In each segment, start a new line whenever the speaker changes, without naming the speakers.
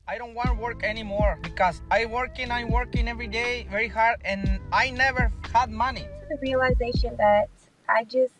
I don't want to work anymore because I'm working every day very hard and I never had money.
The realization that I just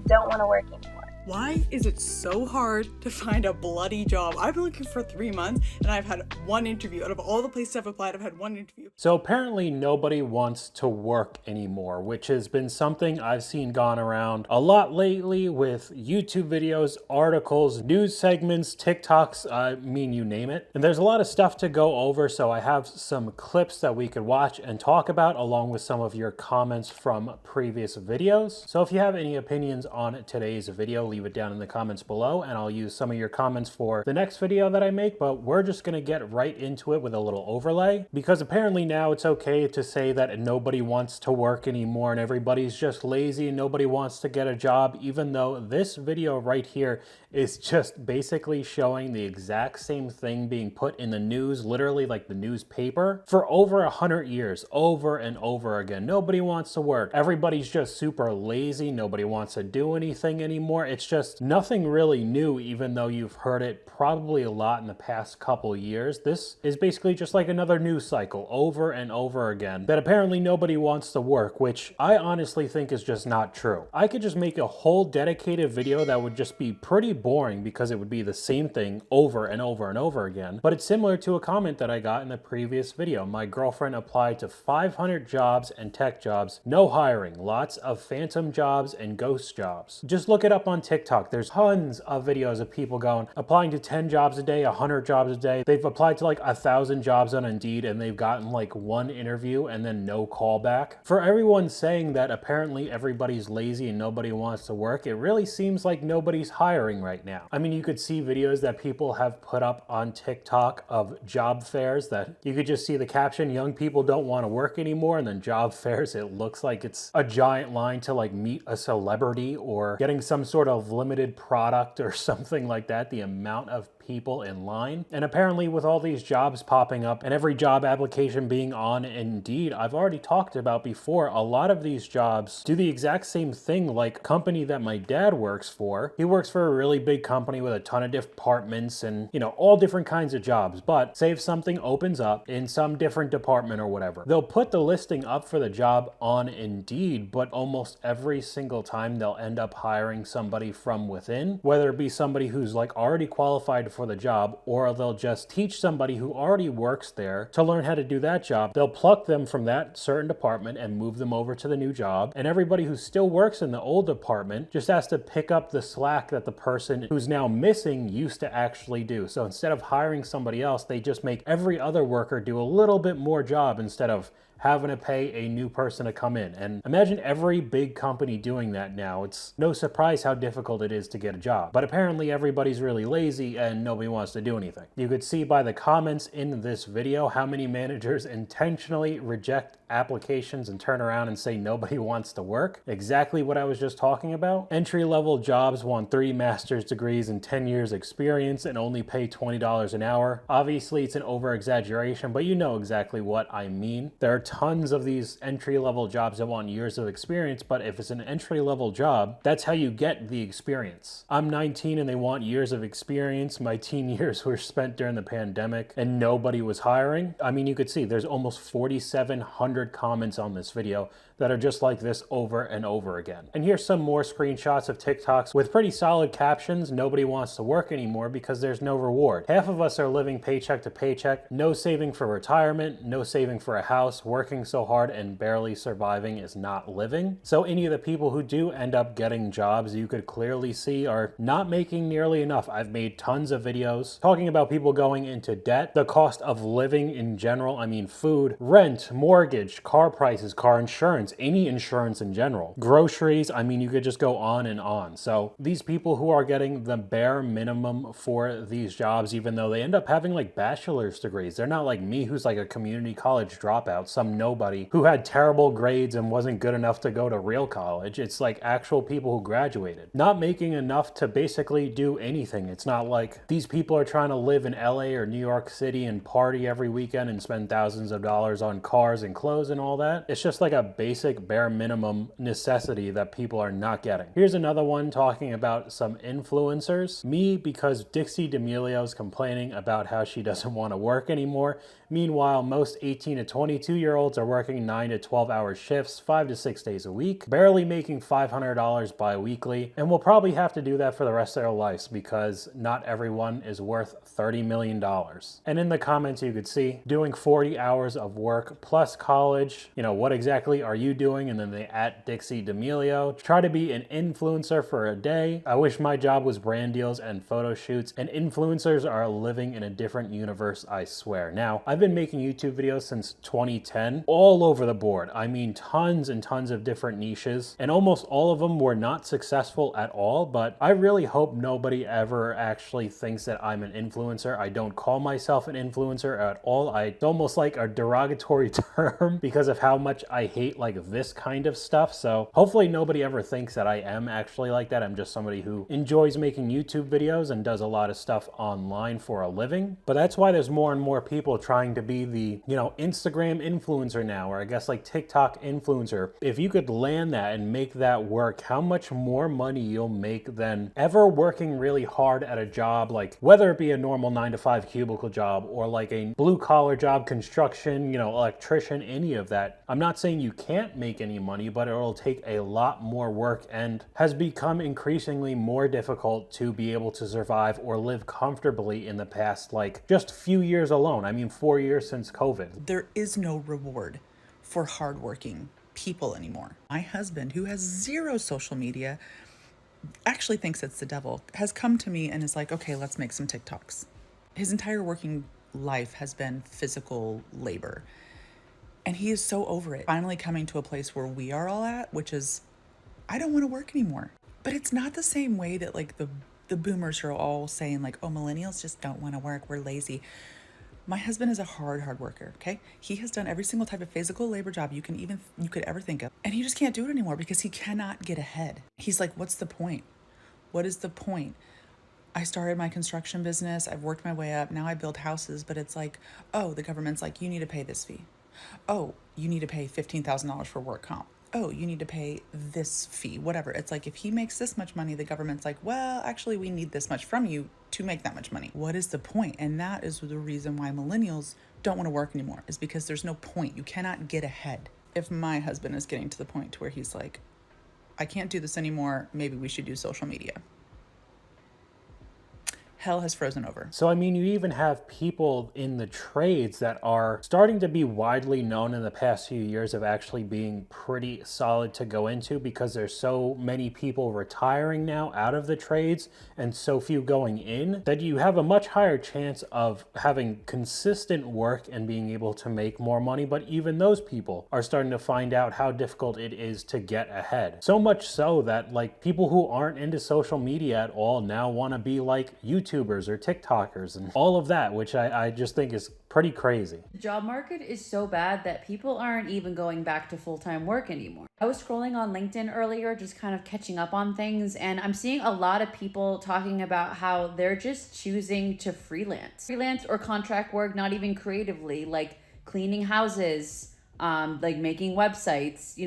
don't want to work anymore.
Why is it so hard to find a bloody job? I've been looking for 3 months and I've had one interview. Out of all the places I've applied, I've had one interview.
So apparently nobody wants to work anymore, which has been something I've seen gone around a lot lately with YouTube videos, articles, news segments, TikToks, you name it. And there's a lot of stuff to go over, so I have some clips that we could watch and talk about along with some of your comments from previous videos. So if you have any opinions on today's video, leave it down in the comments below and I'll use some of your comments for the next video that I make, but we're just gonna get right into it with a little overlay because apparently now it's okay to say that nobody wants to work anymore and everybody's just lazy and nobody wants to get a job, even though this video right here is just basically showing the exact same thing being put in the news, literally like the newspaper, for over 100 years, over and over again. Nobody wants to work. Everybody's just super lazy. Nobody wants to do anything anymore. It's just nothing really new, even though you've heard it probably a lot in the past couple years. This is basically just like another news cycle over and over again, that apparently nobody wants to work, which I honestly think is just not true. I could just make a whole dedicated video that would just be pretty boring because it would be the same thing over and over and over again. But it's similar to a comment that I got in the previous video. My girlfriend applied to 500 jobs and tech jobs, no hiring, lots of phantom jobs and ghost jobs. Just look it up on TikTok. There's tons of videos of people going, applying to 10 jobs a day, 100 jobs a day. They've applied to like 1,000 jobs on Indeed and they've gotten like one interview and then no callback. For everyone saying that apparently everybody's lazy and nobody wants to work, it really seems like nobody's hiring right now. I mean, you could see videos that people have put up on TikTok of job fairs that you could just see the caption, young people don't want to work anymore, and then job fairs, it looks like it's a giant line to like meet a celebrity or getting some sort of limited product or something like that, the amount of people in line. And apparently with all these jobs popping up and every job application being on Indeed, I've already talked about before, a lot of these jobs do the exact same thing like company that my dad works for. He works for a really big company with a ton of departments and, you know, all different kinds of jobs. But say if something opens up in some different department or whatever, they'll put the listing up for the job on Indeed, but almost every single time they'll end up hiring somebody from within, whether it be somebody who's like already qualified for the job, or they'll just teach somebody who already works there to learn how to do that job. They'll pluck them from that certain department and move them over to the new job. And everybody who still works in the old department just has to pick up the slack that the person who's now missing used to actually do. So instead of hiring somebody else, they just make every other worker do a little bit more job instead of having to pay a new person to come in. And imagine every big company doing that now. It's no surprise how difficult it is to get a job. But apparently everybody's really lazy and nobody wants to do anything. You could see by the comments in this video how many managers intentionally reject applications and turn around and say nobody wants to work. Exactly what I was just talking about. Entry-level jobs want 3 master's degrees and 10 years experience and only pay $20 an hour. Obviously it's an over-exaggeration, but you know exactly what I mean. There are tons of these entry-level jobs that want years of experience, but if it's an entry-level job, that's how you get the experience. I'm 19 and they want years of experience. My teen years were spent during the pandemic and nobody was hiring. I mean, you could see there's almost 4,700 comments on this video that are just like this over and over again. And here's some more screenshots of TikToks with pretty solid captions. Nobody wants to work anymore because there's no reward. Half of us are living paycheck to paycheck, no saving for retirement, no saving for a house, working so hard and barely surviving is not living. So any of the people who do end up getting jobs, you could clearly see are not making nearly enough. I've made tons of videos talking about people going into debt, the cost of living in general. I mean, food, rent, mortgage, car prices, car insurance, any insurance in general, groceries. I mean, you could just go on and on. So these people who are getting the bare minimum for these jobs, even though they end up having like bachelor's degrees, they're not like me who's like a community college dropout, some nobody who had terrible grades and wasn't good enough to go to real college. It's like actual people who graduated, not making enough to basically do anything. It's not like these people are trying to live in LA or New York City and party every weekend and spend thousands of dollars on cars and clothes and all that. It's just like a basic bare minimum necessity that people are not getting. Here's another one talking about some influencers. Me, because Dixie D'Amelio's complaining about how she doesn't want to work anymore. Meanwhile, most 18 to 22-year-olds are working 9 to 12-hour shifts, 5 to 6 days a week, barely making $500 bi-weekly, and will probably have to do that for the rest of their lives because not everyone is worth $30 million. And in the comments you could see, doing 40 hours of work plus college, what exactly are you doing? And then they at Dixie D'Amelio, try to be an influencer for a day. I wish my job was brand deals and photo shoots, and influencers are living in a different universe, I swear. Now, I've been making YouTube videos since 2010, all over the board. I mean, tons and tons of different niches, and almost all of them were not successful at all, but I really hope nobody ever actually thinks that I'm an influencer. I don't call myself an influencer at all. It's almost like a derogatory term because of how much I hate like this kind of stuff. So hopefully nobody ever thinks that I am actually like that. I'm just somebody who enjoys making YouTube videos and does a lot of stuff online for a living. But that's why there's more and more people trying to be the, Instagram influencer now, or I guess like TikTok influencer. If you could land that and make that work, how much more money you'll make than ever working really hard at a job, like whether it be a normal 9-to-5 cubicle job or like a blue collar job, construction, electrician, any of that. I'm not saying you can't make any money, but it'll take a lot more work and has become increasingly more difficult to be able to survive or live comfortably in the past, like just few years alone. I mean, 4 years since COVID.
There is no reward for hardworking people anymore. My husband, who has zero social media, actually thinks it's the devil, has come to me and is like, okay, let's make some TikToks. His entire working life has been physical labor. And he is so over it. Finally coming to a place where we are all at, which is, I don't want to work anymore. But it's not the same way that like the boomers are all saying like, oh, millennials just don't want to work, we're lazy. My husband is a hard worker, okay? He has done every single type of physical labor job you could ever think of. And he just can't do it anymore because he cannot get ahead. He's like, what's the point? What is the point? I started my construction business. I've worked my way up. Now I build houses, but it's like, oh, the government's like, you need to pay this fee. Oh, you need to pay $15,000 for work comp. Oh, you need to pay this fee, whatever. It's like, if he makes this much money, the government's like, well, actually, we need this much from you to make that much money. What is the point? And that is the reason why millennials don't want to work anymore, is because there's no point. You cannot get ahead. If my husband is getting to the point to where he's like, I can't do this anymore, maybe we should do social media. Hell has frozen over.
So, I mean, you even have people in the trades that are starting to be widely known in the past few years of actually being pretty solid to go into because there's so many people retiring now out of the trades and so few going in that you have a much higher chance of having consistent work and being able to make more money. But even those people are starting to find out how difficult it is to get ahead. So much so that like people who aren't into social media at all now want to be like YouTubers or TikTokers and all of that, which I just think is pretty crazy.
The job market is so bad that people aren't even going back to full-time work anymore. I was scrolling on LinkedIn earlier, just kind of catching up on things, and I'm seeing a lot of people talking about how they're just choosing to freelance or contract work, not even creatively, like cleaning houses, like making websites,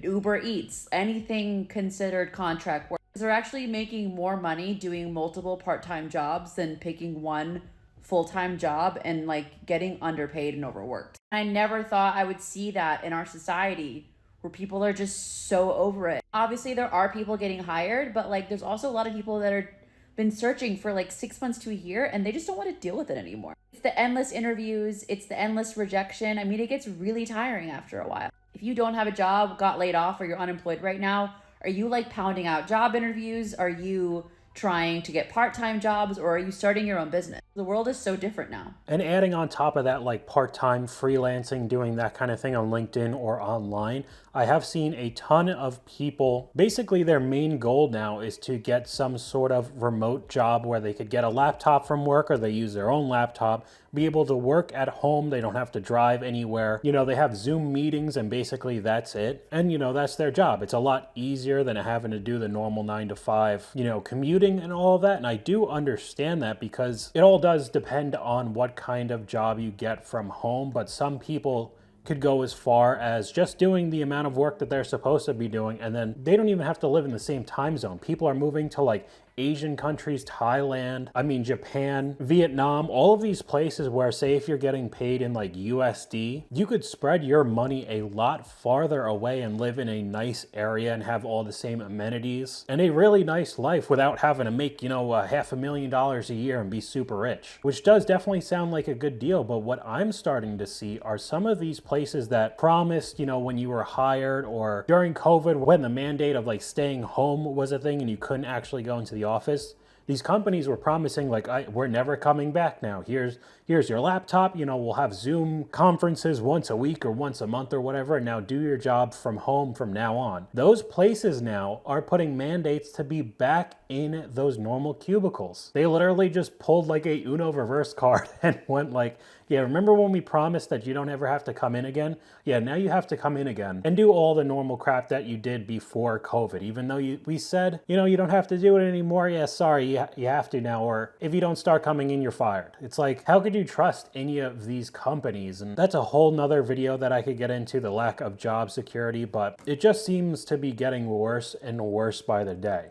Uber Eats, anything considered contract work. They're actually making more money doing multiple part-time jobs than picking one full-time job and like getting underpaid and overworked. I never thought I would see that in our society where people are just so over it. Obviously there are people getting hired, but like there's also a lot of people that are been searching for like 6 months to a year and they just don't want to deal with it anymore. It's the endless interviews, it's the endless rejection. I mean, it gets really tiring after a while. If you don't have a job, got laid off, or you're unemployed right now, are you like pounding out job interviews? Are you trying to get part-time jobs, or are you starting your own business? The world is so different now.
And adding on top of that, like part-time freelancing, doing that kind of thing on LinkedIn or online, I have seen a ton of people, basically their main goal now is to get some sort of remote job where they could get a laptop from work or they use their own laptop, be able to work at home. They don't have to drive anywhere. You know, they have Zoom meetings and basically that's it. And, you know, that's their job. It's a lot easier than having to do the normal 9 to 5, you know, commuting and all of that. And I do understand that because it all does depend on what kind of job you get from home. But some people could go as far as just doing the amount of work that they're supposed to be doing, and then they don't even have to live in the same time zone. People are moving to like Asian countries, Thailand, Japan, Vietnam, all of these places where, say, if you're getting paid in like USD, you could spread your money a lot farther away and live in a nice area and have all the same amenities and a really nice life without having to make, you know, $500,000 a year and be super rich, which does definitely sound like a good deal. But what I'm starting to see are some of these places that promised, you know, when you were hired or during COVID, when the mandate of like staying home was a thing and you couldn't actually go into the office, these companies were promising like, we're never coming back now. Here's your laptop, you know, we'll have Zoom conferences once a week or once a month or whatever, and now do your job from home from now on. Those places now are putting mandates to be back in those normal cubicles. They literally just pulled like a Uno reverse card and went like, yeah, remember when we promised that you don't ever have to come in again? Yeah, now you have to come in again and do all the normal crap that you did before COVID. Even though we said, you know, you don't have to do it anymore. Yeah, sorry, you have to now. Or if you don't start coming in, you're fired. It's like, how could you trust any of these companies? And that's a whole nother video that I could get into, the lack of job security, but it just seems to be getting worse and worse by the day.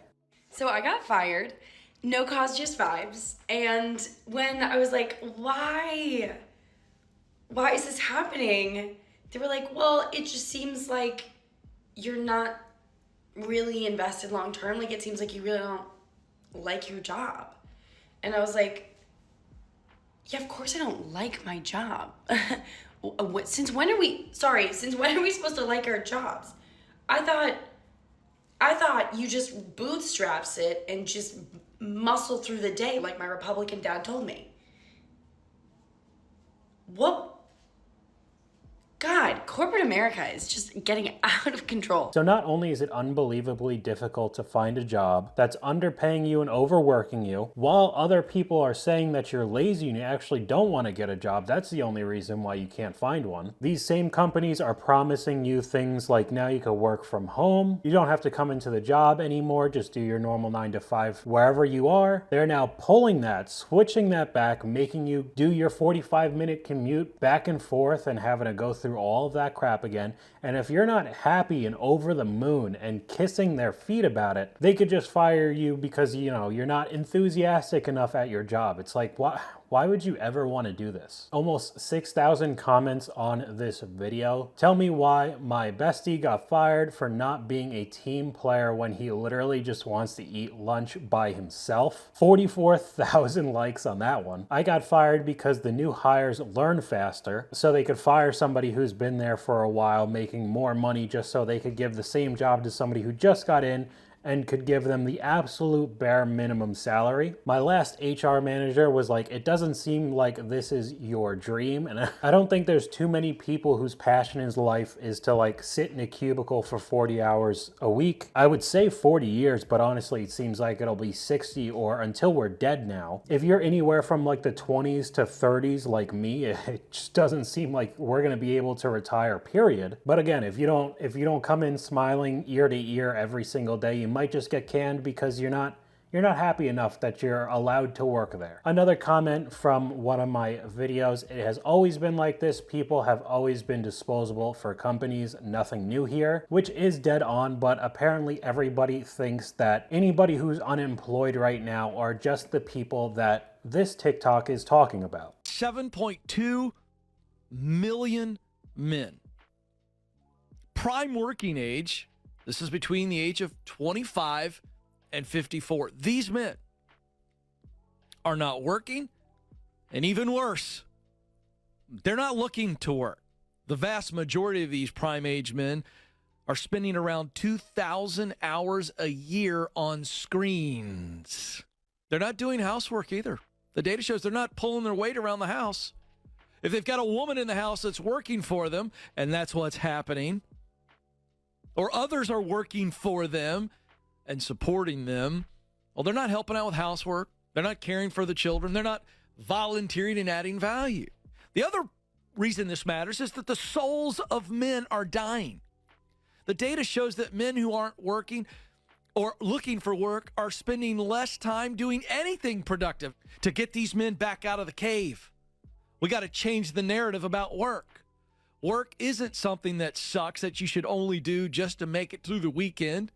So I got fired, no cause, just vibes. And when I was like, why is this happening? They were like, well, it just seems like you're not really invested long term. Like, it seems like you really don't like your job. And I was like, yeah, of course I don't like my job. Since when are we supposed to like our jobs? I thought you just bootstraps it and just muscle through the day like my Republican dad told me. What? God, corporate America is just getting out of control.
So not only is it unbelievably difficult to find a job that's underpaying you and overworking you, while other people are saying that you're lazy and you actually don't want to get a job, that's the only reason why you can't find one. These same companies are promising you things like now you can work from home, you don't have to come into the job anymore, just do your normal 9 to 5 wherever you are. They're now pulling that, switching that back, making you do your 45-minute commute back and forth and having to go through all of that crap again. And if you're not happy and over the moon and kissing their feet about it, they could just fire you because, you know, you're not enthusiastic enough at your job. It's like, why would you ever want to do this? Almost 6,000 comments on this video. Tell me why my bestie got fired for not being a team player when he literally just wants to eat lunch by himself. 44,000 likes on that one. I got fired because the new hires learn faster, so they could fire somebody who's been there for a while making more money just so they could give the same job to somebody who just got in and could give them the absolute bare minimum salary. My last HR manager was like, it doesn't seem like this is your dream. And I don't think there's too many people whose passion in life is to like sit in a cubicle for 40 hours a week. I would say 40 years, but honestly, it seems like it'll be 60 or until we're dead now. If you're anywhere from like the 20s to 30s like me, it just doesn't seem like we're gonna be able to retire, period. But again, if you don't come in smiling ear to ear every single day, you might just get canned because you're not happy enough that you're allowed to work there. Another comment from one of my videos, it has always been like this. People have always been disposable for companies, nothing new here, which is dead on, but apparently everybody thinks that anybody who's unemployed right now are just the people that this TikTok is talking about.
7.2 million men. Prime working age. This is between the age of 25 and 54. These men are not working, and even worse, they're not looking to work. The vast majority of these prime age men are spending around 2,000 hours a year on screens. They're not doing housework either. The data shows they're not pulling their weight around the house. If they've got a woman in the house that's working for them, and that's what's happening, or others are working for them and supporting them, well, they're not helping out with housework. They're not caring for the children. They're not volunteering and adding value. The other reason this matters is that the souls of men are dying. The data shows that men who aren't working or looking for work are spending less time doing anything productive to get these men back out of the cave. We got to change the narrative about work. Work isn't something that sucks that you should only do just to make it through the weekend,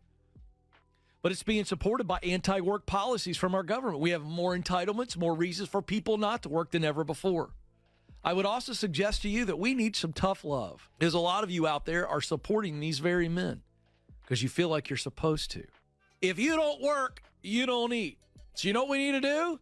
but it's being supported by anti-work policies from our government. We have more entitlements, more reasons for people not to work than ever before. I would also suggest to you that we need some tough love, because a lot of you out there are supporting these very men because you feel like you're supposed to. If you don't work, you don't eat. So you know what we need to do?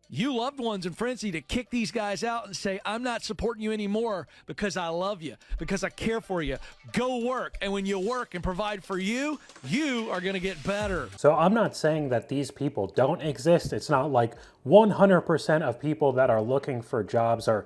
You loved ones and friends need to kick these guys out and say, I'm not supporting you anymore because I love you, because I care for you. Go work. And when you work and provide for you, you are going to get better.
So I'm not saying that these people don't exist. It's not like 100% of people that are looking for jobs are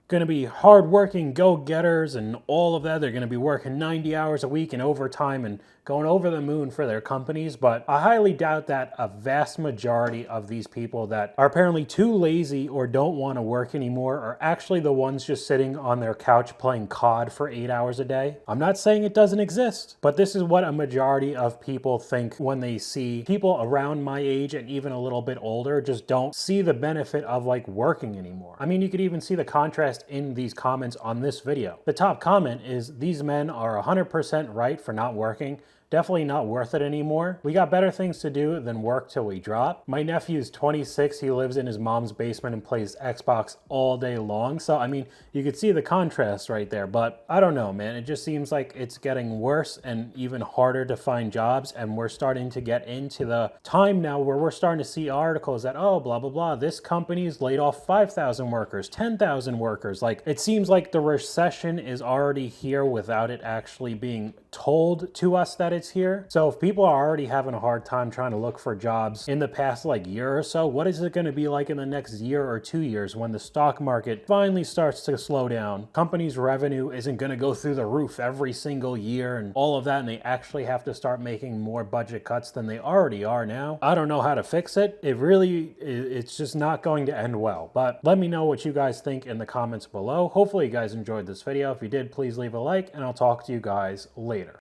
going to be hardworking go-getters and all of that. They're going to be working 90 hours a week and overtime and going over the moon for their companies. But I highly doubt that a vast majority of these people that are apparently too lazy or don't want to work anymore are actually the ones just sitting on their couch playing COD for 8 hours a day. I'm not saying it doesn't exist, but this is what a majority of people think when they see people around my age and even a little bit older just don't see the benefit of like working anymore. I mean, you could even see the contrast in these comments on this video. The top comment is, these men are 100% right for not working. Definitely not worth it anymore. We got better things to do than work till we drop. My nephew's 26. He lives in his mom's basement and plays Xbox all day long. So, I mean, you could see the contrast right there. But I don't know, man. It just seems like it's getting worse and even harder to find jobs. And we're starting to get into the time now where we're starting to see articles that, oh, blah, blah, blah, this company's laid off 5,000 workers, 10,000 workers. Like, it seems like the recession is already here without it actually being told to us that it's here. So if people are already having a hard time trying to look for jobs in the past like year or so, what is it going to be like in the next year or 2 years when the stock market finally starts to slow down? Companies' revenue isn't going to go through the roof every single year and all of that, and they actually have to start making more budget cuts than they already are now. I don't know how to fix it. It's just not going to end well. But let me know what you guys think in the comments below. Hopefully you guys enjoyed this video. If you did, please leave a like, and I'll talk to you guys later.